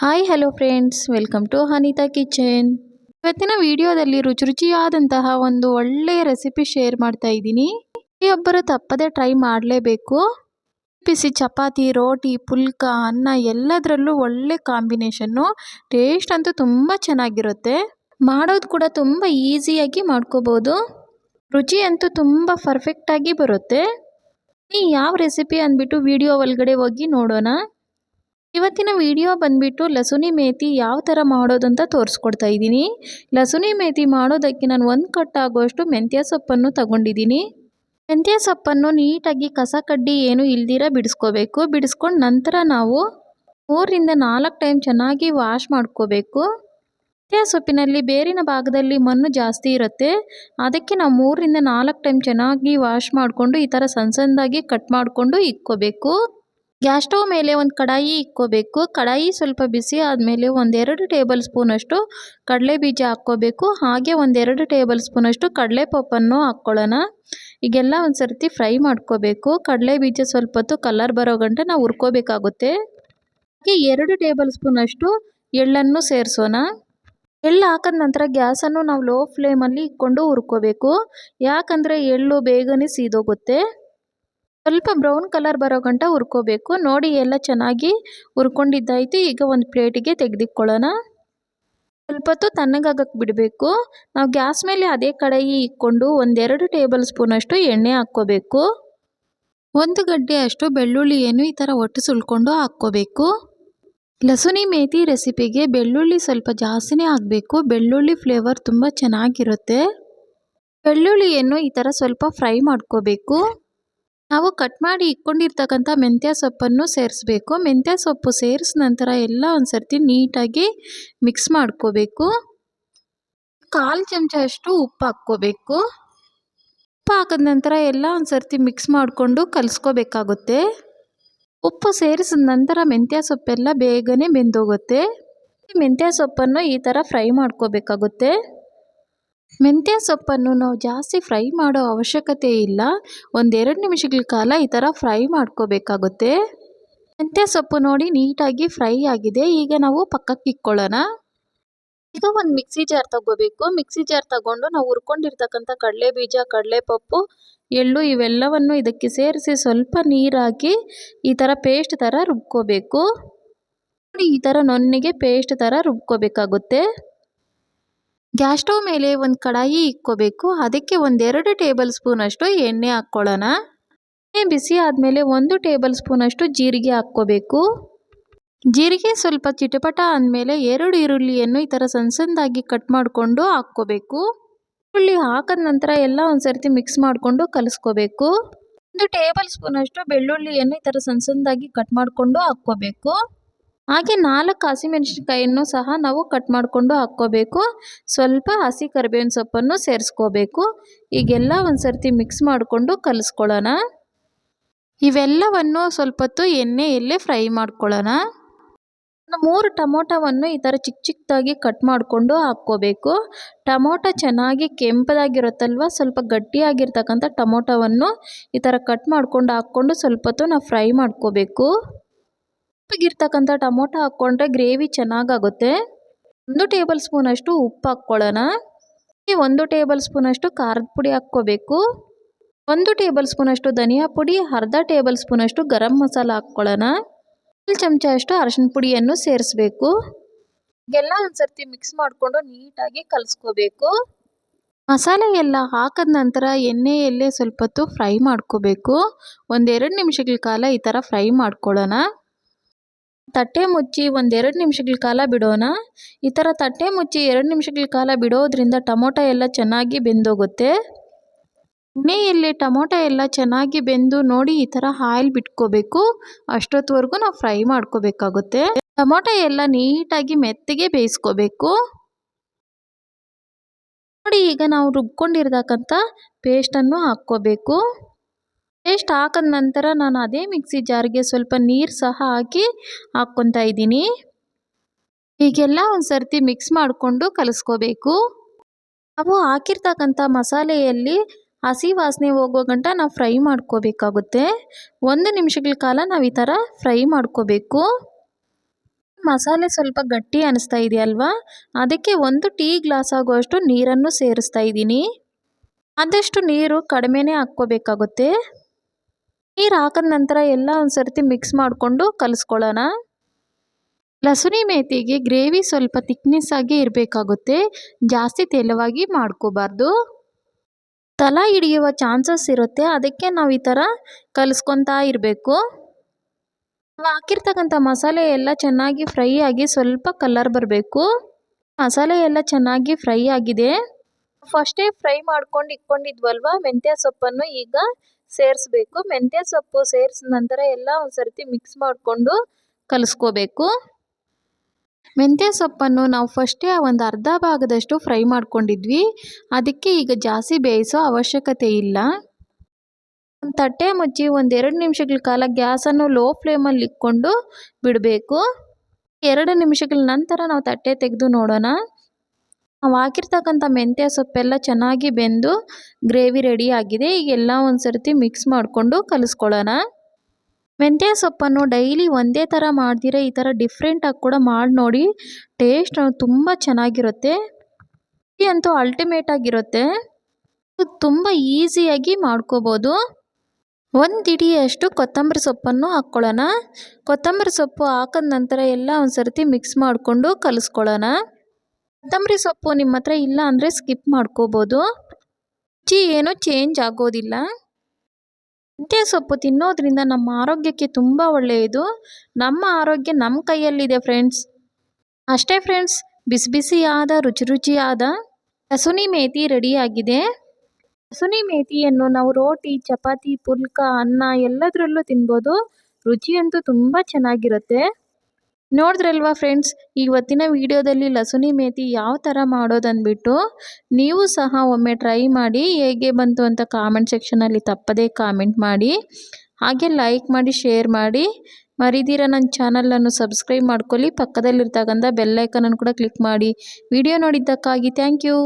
Hi hello friends, welcome to Anita kitchen. ಇವತ್ತಿನ ವಿಡಿಯೋದಲ್ಲಿ ರುಚಿಯಾದಂತಹ ಒಂದು ಒಳ್ಳೆಯ ರೆಸಿಪಿ ಶೇರ್ ಮಾಡ್ತಾ ಇದ್ದೀನಿ. ಪ್ರತಿಯೊಬ್ಬರು ತಪ್ಪದೆ ಟ್ರೈ ಮಾಡಲೇಬೇಕು. ಬಿಸಿ ಚಪಾತಿ, ರೋಟಿ, ಪುಲ್ಕ, ಅನ್ನ ಎಲ್ಲದರಲ್ಲೂ ಒಳ್ಳೆ ಕಾಂಬಿನೇಷನ್ನು. ಟೇಸ್ಟ್ ಅಂತೂ ತುಂಬ ಚೆನ್ನಾಗಿರುತ್ತೆ. ಮಾಡೋದು ಕೂಡ ತುಂಬ ಈಸಿಯಾಗಿ ಮಾಡ್ಕೋಬೋದು. ರುಚಿ ಅಂತೂ ತುಂಬ ಪರ್ಫೆಕ್ಟಾಗಿ ಬರುತ್ತೆ. ಯಾವ ರೆಸಿಪಿ ಅಂದ್ಬಿಟ್ಟು ವಿಡಿಯೋ ಒಳಗಡೆ ಹೋಗಿ ನೋಡೋಣ. ಇವತ್ತಿನ ವಿಡಿಯೋ ಬಂದ್ಬಿಟ್ಟು ಲಸುನಿ ಮೇಥಿ ಯಾವ ಥರ ಮಾಡೋದು ಅಂತ ತೋರಿಸ್ಕೊಡ್ತಾ ಇದ್ದೀನಿ. ಲಸುನಿ ಮೇಥಿ ಮಾಡೋದಕ್ಕೆ ನಾನು 1 ಕಟ್ ಆಗುವಷ್ಟು ಮೆಂತ್ಯ ಸೊಪ್ಪನ್ನು ತಗೊಂಡಿದ್ದೀನಿ. ಮೆಂತ್ಯ ಸೊಪ್ಪನ್ನು ನೀಟಾಗಿ ಕಸ ಕಡ್ಡಿ ಏನು ಇಲ್ದಿರ ಬಿಡಿಸ್ಕೋಬೇಕು. ಬಿಡಿಸ್ಕೊಂಡು ನಂತರ ನಾವು 3ರಿಂದ 4 ಟೈಮ್ ಚೆನ್ನಾಗಿ ವಾಶ್ ಮಾಡ್ಕೋಬೇಕು. ಮೆಂತ್ಯ ಸೊಪ್ಪಿನಲ್ಲಿ ಬೇರಿನ ಭಾಗದಲ್ಲಿ ಮಣ್ಣು ಜಾಸ್ತಿ ಇರುತ್ತೆ. ಅದಕ್ಕೆ ನಾವು 3ರಿಂದ 4 ಟೈಮ್ ಚೆನ್ನಾಗಿ ವಾಶ್ ಮಾಡಿಕೊಂಡು ಈ ಥರ ಸಣ್ಣದಾಗಿ ಕಟ್ ಮಾಡಿಕೊಂಡು ಇಟ್ಕೋಬೇಕು. ಗ್ಯಾಸ್ ಸ್ಟವ್ ಮೇಲೆ ಒಂದು ಕಡಾಯಿ ಇಕ್ಕೋಬೇಕು. ಕಡಾಯಿ ಸ್ವಲ್ಪ ಬಿಸಿ ಆದಮೇಲೆ 1-2 ಟೇಬಲ್ ಸ್ಪೂನಷ್ಟು ಕಡಲೆ ಬೀಜ ಹಾಕ್ಕೋಬೇಕು. ಹಾಗೆ 1-2 ಟೇಬಲ್ ಸ್ಪೂನಷ್ಟು ಕಡಲೆಪಪ್ಪನ್ನು ಹಾಕ್ಕೊಳ್ಳೋಣ. ಈಗೆಲ್ಲ ಒಂದು ಸರ್ತಿ ಫ್ರೈ ಮಾಡ್ಕೋಬೇಕು. ಕಡಲೆ ಬೀಜ ಸ್ವಲ್ಪ ಹೊತ್ತು ಕಲರ್ ಬರೋ ಗಂಟ ನಾವು ಹುರ್ಕೋಬೇಕಾಗುತ್ತೆ. ಹಾಗೆ 2 ಟೇಬಲ್ ಸ್ಪೂನಷ್ಟು ಎಳ್ಳನ್ನು ಸೇರಿಸೋಣ. ಎಳ್ಳು ಹಾಕಿದ ನಂತರ ಗ್ಯಾಸನ್ನು ನಾವು ಲೋ ಫ್ಲೇಮಲ್ಲಿ ಇಟ್ಕೊಂಡು ಹುರ್ಕೋಬೇಕು. ಯಾಕಂದರೆ ಎಳ್ಳು ಬೇಗನೆ ಸೀದೋಗುತ್ತೆ. ಸ್ವಲ್ಪ ಬ್ರೌನ್ ಕಲರ್ ಬರೋ ಗಂಟ ಹುರ್ಕೋಬೇಕು. ನೋಡಿ, ಎಲ್ಲ ಚೆನ್ನಾಗಿ ಹುರ್ಕೊಂಡಿದ್ದಾಯಿತು. ಈಗ ಒಂದು ಪ್ಲೇಟಿಗೆ ತೆಗೆದಿಟ್ಕೊಳ್ಳೋಣ. ಸ್ವಲ್ಪ ಹೊತ್ತು ತಣ್ಣಗಾಗಕ್ಕೆ ಬಿಡಬೇಕು. ನಾವು ಗ್ಯಾಸ್ ಮೇಲೆ ಅದೇ ಕಡಾಯಿ ಇಟ್ಕೊಂಡು 1-2 ಟೇಬಲ್ ಸ್ಪೂನಷ್ಟು ಎಣ್ಣೆ ಹಾಕ್ಕೋಬೇಕು. 1 ಗಡ್ಡೆ ಅಷ್ಟು ಬೆಳ್ಳುಳ್ಳಿಯನ್ನು ಈ ಥರ ಒಟ್ಟು ಸುಲ್ಕೊಂಡು ಹಾಕ್ಕೋಬೇಕು. ಲಸುನಿ ಮೇಥಿ ರೆಸಿಪಿಗೆ ಬೆಳ್ಳುಳ್ಳಿ ಸ್ವಲ್ಪ ಜಾಸ್ತಿನೇ ಹಾಕಬೇಕು. ಬೆಳ್ಳುಳ್ಳಿ ಫ್ಲೇವರ್ ತುಂಬ ಚೆನ್ನಾಗಿರುತ್ತೆ. ಬೆಳ್ಳುಳ್ಳಿಯನ್ನು ಈ ಥರ ಸ್ವಲ್ಪ ಫ್ರೈ ಮಾಡ್ಕೋಬೇಕು. ನಾವು ಕಟ್ ಮಾಡಿ ಇಟ್ಕೊಂಡಿರ್ತಕ್ಕಂಥ ಮೆಂತ್ಯ ಸೊಪ್ಪನ್ನು ಸೇರಿಸ್ಬೇಕು. ಮೆಂತ್ಯ ಸೊಪ್ಪು ಸೇರಿಸಿದ ನಂತರ ಎಲ್ಲ ಒಂದು ಸರ್ತಿ ನೀಟಾಗಿ ಮಿಕ್ಸ್ ಮಾಡ್ಕೋಬೇಕು. 1/4 ಚಮಚ ಅಷ್ಟು ಉಪ್ಪು ಹಾಕ್ಕೋಬೇಕು. ಉಪ್ಪು ಹಾಕಿದ ನಂತರ ಎಲ್ಲ ಒಂದು ಸರ್ತಿ ಮಿಕ್ಸ್ ಮಾಡಿಕೊಂಡು ಕಲಿಸ್ಕೋಬೇಕಾಗುತ್ತೆ. ಉಪ್ಪು ಸೇರಿಸಿದ ನಂತರ ಮೆಂತ್ಯ ಸೊಪ್ಪೆಲ್ಲ ಬೇಗನೆ ಬೆಂದೋಗುತ್ತೆ. ಮೆಂತ್ಯ ಸೊಪ್ಪನ್ನು ಈ ಥರ ಫ್ರೈ ಮಾಡ್ಕೋಬೇಕಾಗುತ್ತೆ. ಮೆಂತ್ಯ ಸೊಪ್ಪನ್ನು ನಾವು ಜಾಸ್ತಿ ಫ್ರೈ ಮಾಡೋ ಅವಶ್ಯಕತೆ ಇಲ್ಲ. 1-2 ನಿಮಿಷಗಳ ಕಾಲ ಈ ಥರ ಫ್ರೈ ಮಾಡ್ಕೋಬೇಕಾಗುತ್ತೆ. ಮೆಂತ್ಯ ಸೊಪ್ಪು ನೋಡಿ ನೀಟಾಗಿ ಫ್ರೈ ಆಗಿದೆ. ಈಗ ನಾವು ಪಕ್ಕಕ್ಕೆ ಇಟ್ಕೊಳ್ಳೋಣ. ಈಗ ಒಂದು ಮಿಕ್ಸಿ ಜಾರ್ ತಗೋಬೇಕು. ಮಿಕ್ಸಿ ಜಾರ್ ತಗೊಂಡು ನಾವು ಹುರ್ಕೊಂಡಿರ್ತಕ್ಕಂಥ ಕಡಲೆ ಬೀಜ, ಕಡಲೆಪಪ್ಪು, ಎಳ್ಳು ಇವೆಲ್ಲವನ್ನು ಇದಕ್ಕೆ ಸೇರಿಸಿ ಸ್ವಲ್ಪ ನೀರು ಹಾಕಿ ಈ ಥರ ಪೇಸ್ಟ್ ಥರ ರುಬ್ಕೋಬೇಕು. ನೋಡಿ, ಈ ಥರ ನುಣ್ಣಗೆ ಪೇಸ್ಟ್ ಥರ ರುಬ್ಕೋಬೇಕಾಗುತ್ತೆ. ಗ್ಯಾಸ್ ಸ್ಟವ್ ಮೇಲೆ ಒಂದು ಕಡಾಯಿ ಇಕ್ಕೋಬೇಕು. ಅದಕ್ಕೆ 1-2 ಟೇಬಲ್ ಸ್ಪೂನಷ್ಟು ಎಣ್ಣೆ ಹಾಕ್ಕೊಳ್ಳೋಣ. ಎಣ್ಣೆ ಬಿಸಿ ಆದಮೇಲೆ 1 ಟೇಬಲ್ ಸ್ಪೂನಷ್ಟು ಜೀರಿಗೆ ಹಾಕ್ಕೋಬೇಕು. ಜೀರಿಗೆ ಸ್ವಲ್ಪ ಚಿಟಪಟ ಅಂದಮೇಲೆ 2 ಈರುಳ್ಳಿಯನ್ನು ಈ ಥರ ಸಣ್ಣದಾಗಿ ಕಟ್ ಮಾಡಿಕೊಂಡು ಹಾಕ್ಕೋಬೇಕು. ಈರುಳ್ಳಿ ಹಾಕಿದ ನಂತರ ಎಲ್ಲ ಒಂದು ಸರ್ತಿ ಮಿಕ್ಸ್ ಮಾಡಿಕೊಂಡು ಕಲಿಸ್ಕೋಬೇಕು. 1 ಟೇಬಲ್ ಸ್ಪೂನಷ್ಟು ಬೆಳ್ಳುಳ್ಳಿಯನ್ನು ಈ ಥರ ಸಣ್ಣದಾಗಿ ಕಟ್ ಮಾಡಿಕೊಂಡು ಹಾಕ್ಕೋಬೇಕು. ಹಾಗೆ 4 ಹಸಿಮೆಣಸಿನಕಾಯಿಯನ್ನು ಸಹ ನಾವು ಕಟ್ ಮಾಡಿಕೊಂಡು ಹಾಕ್ಕೋಬೇಕು. ಸ್ವಲ್ಪ ಹಸಿ ಕರಿಬೇವಿನ ಸೊಪ್ಪನ್ನು ಸೇರಿಸ್ಕೋಬೇಕು. ಈಗೆಲ್ಲ ಒಂದು ಸರ್ತಿ ಮಿಕ್ಸ್ ಮಾಡಿಕೊಂಡು ಕಲಿಸ್ಕೊಳ್ಳೋಣ. ಇವೆಲ್ಲವನ್ನು ಸ್ವಲ್ಪ ಹೊತ್ತು ಎಣ್ಣೆಯಲ್ಲೇ ಫ್ರೈ ಮಾಡ್ಕೊಳ್ಳೋಣ. 3 ಟೊಮೊಟೊವನ್ನು ಈ ಥರ ಚಿಕ್ಕದಾಗಿ ಕಟ್ ಮಾಡಿಕೊಂಡು ಹಾಕ್ಕೋಬೇಕು. ಟೊಮೊಟೊ ಚೆನ್ನಾಗಿ ಕೆಂಪದಾಗಿರುತ್ತಲ್ವ, ಸ್ವಲ್ಪ ಗಟ್ಟಿಯಾಗಿರ್ತಕ್ಕಂಥ ಟೊಮೊಟೊವನ್ನು ಈ ಥರ ಕಟ್ ಮಾಡ್ಕೊಂಡು ಹಾಕ್ಕೊಂಡು ಸ್ವಲ್ಪ ಹೊತ್ತು ನಾವು ಫ್ರೈ ಮಾಡ್ಕೋಬೇಕು. ಉಪ್ಪಿಗಿರ್ತಕ್ಕಂಥ ಟೊಮೊಟೊ ಹಾಕ್ಕೊಂಡ್ರೆ ಗ್ರೇವಿ ಚೆನ್ನಾಗಾಗುತ್ತೆ. 1 ಟೇಬಲ್ ಸ್ಪೂನಷ್ಟು ಉಪ್ಪು ಹಾಕ್ಕೊಳ್ಳೋಣ. 1 ಟೇಬಲ್ ಸ್ಪೂನಷ್ಟು ಖಾರದ ಪುಡಿ ಹಾಕ್ಕೋಬೇಕು. 1 ಟೇಬಲ್ ಸ್ಪೂನಷ್ಟು ಧನಿಯಾ ಪುಡಿ, ಅರ್ಧ ಟೇಬಲ್ ಸ್ಪೂನಷ್ಟು ಗರಂ ಮಸಾಲ ಹಾಕ್ಕೊಳ್ಳೋಣ. 1 ಚಮಚ ಅಷ್ಟು ಅರಶಿನ ಪುಡಿಯನ್ನು ಸೇರಿಸ್ಬೇಕು. ಎಲ್ಲ ಒಂದು ಸರ್ತಿ ಮಿಕ್ಸ್ ಮಾಡಿಕೊಂಡು ನೀಟಾಗಿ ಕಲಿಸ್ಕೋಬೇಕು. ಮಸಾಲೆ ಎಲ್ಲ ಹಾಕಿದ ನಂತರ ಎಣ್ಣೆಯಲ್ಲೇ ಸ್ವಲ್ಪ ಹೊತ್ತು ಫ್ರೈ ಮಾಡ್ಕೋಬೇಕು. 1-2 ನಿಮಿಷಗಳ ಕಾಲ ಈ ಥರ ಫ್ರೈ ಮಾಡ್ಕೊಳ್ಳೋಣ. ತಟ್ಟೆ ಮುಚ್ಚಿ 1-2 ನಿಮಿಷಗಳ ಕಾಲ ಬಿಡೋಣ. ಈ ಥರ ತಟ್ಟೆ ಮುಚ್ಚಿ 2 ನಿಮಿಷಗಳ ಕಾಲ ಬಿಡೋದ್ರಿಂದ ಟೊಮೊಟೊ ಎಲ್ಲ ಚೆನ್ನಾಗಿ ಬೆಂದೋಗುತ್ತೆ. ಎಣ್ಣೆಯಲ್ಲಿ ಟೊಮೊಟೊ ಎಲ್ಲ ಚೆನ್ನಾಗಿ ಬೆಂದು ನೋಡಿ ಈ ಥರ ಆಯಿಲ್ ಬಿಟ್ಕೋಬೇಕು. ಅಷ್ಟೊತ್ತವರೆಗೂ ನಾವು ಫ್ರೈ ಮಾಡ್ಕೋಬೇಕಾಗುತ್ತೆ. ಟೊಮೊಟೊ ಎಲ್ಲ ನೀಟಾಗಿ ಮೆತ್ತಗೆ ಬೇಯಿಸ್ಕೋಬೇಕು. ನೋಡಿ, ಈಗ ನಾವು ರುಬ್ಕೊಂಡಿರ್ತಕ್ಕಂಥ ಪೇಸ್ಟನ್ನು ಹಾಕ್ಕೋಬೇಕು. ಪೇಸ್ಟ್ ಹಾಕಿದ ನಂತರ ನಾನು ಅದೇ ಮಿಕ್ಸಿ ಜಾರ್ಗೆ ಸ್ವಲ್ಪ ನೀರು ಸಹ ಹಾಕಿ ಹಾಕ್ಕೊತಾ ಇದ್ದೀನಿ. ಹೀಗೆಲ್ಲ ಒಂದು ಸರ್ತಿ ಮಿಕ್ಸ್ ಮಾಡಿಕೊಂಡು ಕಲಿಸ್ಕೋಬೇಕು. ನಾವು ಹಾಕಿರ್ತಕ್ಕಂಥ ಮಸಾಲೆಯಲ್ಲಿ ಹಸಿ ವಾಸನೆ ಹೋಗೋ ಗಂಟ ನಾವು ಫ್ರೈ ಮಾಡ್ಕೋಬೇಕಾಗುತ್ತೆ. 1 ನಿಮಿಷಗಳ ಕಾಲ ನಾವು ಈ ಥರ ಫ್ರೈ ಮಾಡ್ಕೋಬೇಕು. ಮಸಾಲೆ ಸ್ವಲ್ಪ ಗಟ್ಟಿ ಅನಿಸ್ತಾ ಇದೆಯಲ್ವಾ, ಅದಕ್ಕೆ 1 ಟೀ ಗ್ಲಾಸ್ ಆಗುವಷ್ಟು ನೀರನ್ನು ಸೇರಿಸ್ತಾ ಇದ್ದೀನಿ. ಆದಷ್ಟು ನೀರು ಕಡಿಮೆನೇ ಹಾಕ್ಕೋಬೇಕಾಗುತ್ತೆ. ನೀರು ಹಾಕಿದ ನಂತರ ಎಲ್ಲ ಒಂದು ಸರ್ತಿ ಮಿಕ್ಸ್ ಮಾಡಿಕೊಂಡು ಕಲಿಸ್ಕೊಳ್ಳೋಣ. ಲಸುನಿ ಮೇಥಿಗೆ ಗ್ರೇವಿ ಸ್ವಲ್ಪ ಥಿಕ್ನೆಸ್ ಆಗಿ ಇರಬೇಕಾಗುತ್ತೆ, ಜಾಸ್ತಿ ತೆಳುವಾಗಿ ಮಾಡ್ಕೋಬಾರ್ದು. ತಳ ಹಿಡಿಯುವ ಚಾನ್ಸಸ್ ಇರುತ್ತೆ, ಅದಕ್ಕೆ ನಾವು ಈ ಥರ ಕಲಿಸ್ಕೊತಾ ಇರಬೇಕು. ನಾವು ಹಾಕಿರ್ತಕ್ಕಂಥ ಮಸಾಲೆ ಎಲ್ಲ ಚೆನ್ನಾಗಿ ಫ್ರೈ ಆಗಿ ಸ್ವಲ್ಪ ಕಲರ್ ಬರಬೇಕು. ಮಸಾಲೆ ಎಲ್ಲ ಚೆನ್ನಾಗಿ ಫ್ರೈ ಆಗಿದೆ. ಫಸ್ಟೇ ಫ್ರೈ ಮಾಡ್ಕೊಂಡು ಇಟ್ಕೊಂಡಿದ್ವಲ್ವ ಮೆಂತ್ಯ ಸೊಪ್ಪನ್ನು ಈಗ ಸೇರಿಸ್ಬೇಕು. ಮೆಂತ್ಯ ಸೊಪ್ಪು ಸೇರಿಸಿದ ನಂತರ ಎಲ್ಲ ಒಂದು ಸರ್ತಿ ಮಿಕ್ಸ್ ಮಾಡಿಕೊಂಡು ಕಲಿಸ್ಕೋಬೇಕು. ಮೆಂತ್ಯ ಸೊಪ್ಪನ್ನು ನಾವು ಫಸ್ಟೇ ಒಂದು ಅರ್ಧ ಭಾಗದಷ್ಟು ಫ್ರೈ ಮಾಡ್ಕೊಂಡಿದ್ವಿ, ಅದಕ್ಕೆ ಈಗ ಜಾಸ್ತಿ ಬೇಯಿಸೋ ಅವಶ್ಯಕತೆ ಇಲ್ಲ. ಒಂದು ತಟ್ಟೆ ಮುಚ್ಚಿ 1-2 ನಿಮಿಷಗಳ ಕಾಲ ಗ್ಯಾಸನ್ನು ಲೋ ಫ್ಲೇಮಲ್ಲಿ ಇಟ್ಕೊಂಡು ಬಿಡಬೇಕು. 2 ನಿಮಿಷಗಳ ನಂತರ ನಾವು ತಟ್ಟೆ ತೆಗೆದು ನೋಡೋಣ. ನಾವು ಹಾಕಿರ್ತಕ್ಕಂಥ ಮೆಂತ್ಯ ಸೊಪ್ಪೆಲ್ಲ ಚೆನ್ನಾಗಿ ಬೆಂದು ಗ್ರೇವಿ ರೆಡಿ ಆಗಿದೆ. ಈಗೆಲ್ಲ ಒಂದು ಸರ್ತಿ ಮಿಕ್ಸ್ ಮಾಡಿಕೊಂಡು ಕಲಿಸ್ಕೊಳ್ಳೋಣ. ಮೆಂತ್ಯ ಸೊಪ್ಪನ್ನು ಡೈಲಿ ಒಂದೇ ಥರ ಮಾಡ್ದಿರ ಈ ಥರ ಡಿಫ್ರೆಂಟಾಗಿ ಕೂಡ ಮಾಡಿ ನೋಡಿ, ಟೇಸ್ಟ್ ತುಂಬ ಚೆನ್ನಾಗಿರುತ್ತೆ. ಅಂತೂ ಅಲ್ಟಿಮೇಟ್ ಆಗಿರುತ್ತೆ. ತುಂಬ ಈಸಿಯಾಗಿ ಮಾಡ್ಕೋಬೋದು. 1 ಹಿಡಿಯಷ್ಟು ಕೊತ್ತಂಬರಿ ಸೊಪ್ಪನ್ನು ಹಾಕ್ಕೊಳ್ಳೋಣ. ಕೊತ್ತಂಬರಿ ಸೊಪ್ಪು ಹಾಕಿದ ನಂತರ ಎಲ್ಲ ಒಂದು ಸರ್ತಿ ಮಿಕ್ಸ್ ಮಾಡಿಕೊಂಡು ಕಲಿಸ್ಕೊಳ್ಳೋಣ. ಕೊತ್ತಂಬರಿ ಸೊಪ್ಪು ನಿಮ್ಮ ಹತ್ರ ಇಲ್ಲ ಅಂದರೆ ಸ್ಕಿಪ್ ಮಾಡ್ಕೋಬೋದು, ರುಚಿ ಏನೂ ಚೇಂಜ್ ಆಗೋದಿಲ್ಲ. ಮೆಂತ್ಯ ಸೊಪ್ಪು ತಿನ್ನೋದ್ರಿಂದ ನಮ್ಮ ಆರೋಗ್ಯಕ್ಕೆ ತುಂಬ ಒಳ್ಳೆಯದು. ನಮ್ಮ ಆರೋಗ್ಯ ನಮ್ಮ ಕೈಯಲ್ಲಿದೆ ಫ್ರೆಂಡ್ಸ್. ಅಷ್ಟೇ ಫ್ರೆಂಡ್ಸ್, ಬಿಸಿ ಬಿಸಿಯಾದ ರುಚಿಯಾದ ಲಸುನಿ ಮೇಥಿ ರೆಡಿಯಾಗಿದೆ. ಲಸುನಿ ಮೇಥಿಯನ್ನು ನಾವು ರೋಟಿ, ಚಪಾತಿ, ಪುಲ್ಕ, ಅನ್ನ ಎಲ್ಲದರಲ್ಲೂ ತಿನ್ಬೋದು. ರುಚಿಯಂತೂ ತುಂಬ ಚೆನ್ನಾಗಿರುತ್ತೆ. ನೋಡಿದ್ರಲ್ವಾ ಫ್ರೆಂಡ್ಸ್, ಇವತ್ತಿನ ವಿಡಿಯೋದಲ್ಲಿ ಲಸುನಿ ಮೇಥಿ ಯಾವ ಥರ ಮಾಡೋದಂದ್ಬಿಟ್ಟು. ನೀವು ಸಹ ಒಮ್ಮೆ ಟ್ರೈ ಮಾಡಿ, ಹೇಗೆ ಬಂತು ಅಂತ ಕಾಮೆಂಟ್ ಸೆಕ್ಷನಲ್ಲಿ ತಪ್ಪದೇ ಕಾಮೆಂಟ್ ಮಾಡಿ. ಹಾಗೆ ಲೈಕ್ ಮಾಡಿ, ಶೇರ್ ಮಾಡಿ. ಮರಿದಿರ ನನ್ನ ಚಾನಲನ್ನು ಸಬ್ಸ್ಕ್ರೈಬ್ ಮಾಡ್ಕೊಳ್ಳಿ. ಪಕ್ಕದಲ್ಲಿರ್ತಕ್ಕಂಥ ಬೆಲ್ ಐಕನನ್ನು ಕೂಡ ಕ್ಲಿಕ್ ಮಾಡಿ. ವಿಡಿಯೋ ನೋಡಿದ್ದಕ್ಕಾಗಿ ಥ್ಯಾಂಕ್ ಯು.